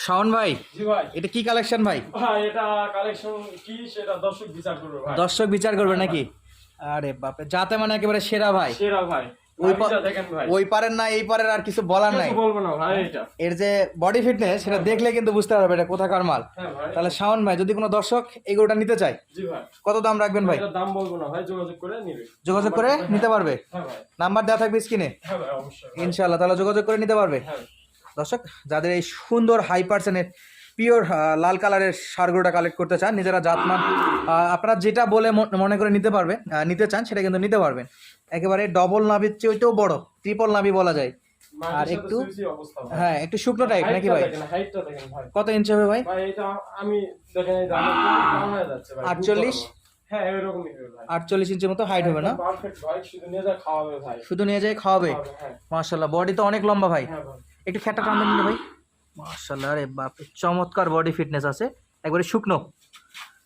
শাওন ভাই, জি ভাই। এটা কি কালেকশন ভাই? ভাই এটা কালেকশন কি সেটা দর্শক বিচার করবে ভাই। দর্শক বিচার করবে নাকি? আরে বাপরে, যাতে মানে একেবারে সেরা ভাই। সেরা ভাই। ওই ভাবিটা দেখেন ভাই। ওই পারের না এই পারের আর কিছু বলার নাই। কিছু বলবো না ভাই এটা। এর যে বডি ফিটনেস সেটা দেখলে কিন্তু বুঝতে পারবে এটা কোথাকার মাল। হ্যাঁ ভাই। তাহলে শাওন ভাই, যদি কোনো দর্শক এই গরুটা নিতে চায়, জি ভাই। কত দাম রাখবেন ভাই? এটার দাম বলবো না ভাই, যোগাযোগ করে নিবে। যোগাযোগ করে নিতে পারবে? হ্যাঁ ভাই। নাম্বার দেওয়া থাকবে স্ক্রিনে। হ্যাঁ ভাই অবশ্যই ভাই। ইনশাআল্লাহ, তাহলে যোগাযোগ করে নিতে পারবে। হ্যাঁ। দর্শক, যাদের এই সুন্দর হাই পার্সেন্টের পিওর লাল কালারের সারগুলোটা কালেক্ট করতে চান, নিজেরা জাতমান আপনারা যেটা বলে মনে করে নিতে পারবেন, নিতে চান সেটা কিন্তু নিতে পারবেন। একেবারে ডবল নাভির চেয়েও বড়, ট্রিপল নাভি বলা যায়। আর একটু হ্যাঁ, একটু শুকনো টাইপ নাকি ভাই? হাইটটা দেখেন ভাই। কত ইঞ্চি হবে ভাই? ভাই এটা আমি দেখেন এই দাম হয়ে যাচ্ছে ভাই। 48? হ্যাঁ এরকমই হবে ভাই। 48 ইঞ্চির মতো হাইট হবে না? পারফেক্ট ভাই, শুধু নিয়ে যা খাওয়াবে ভাই। শুধু নিয়ে যাই খাওয়াবে? হ্যাঁ। মাশাআল্লাহ, বডি তো অনেক লম্বা ভাই। হ্যাঁ ভাই। একটু খেটা টান দেন ভাই। মাশাআল্লাহ, আরে বাপ, চমৎকার বডি ফিটনেস আছে, একবারে শুকনো।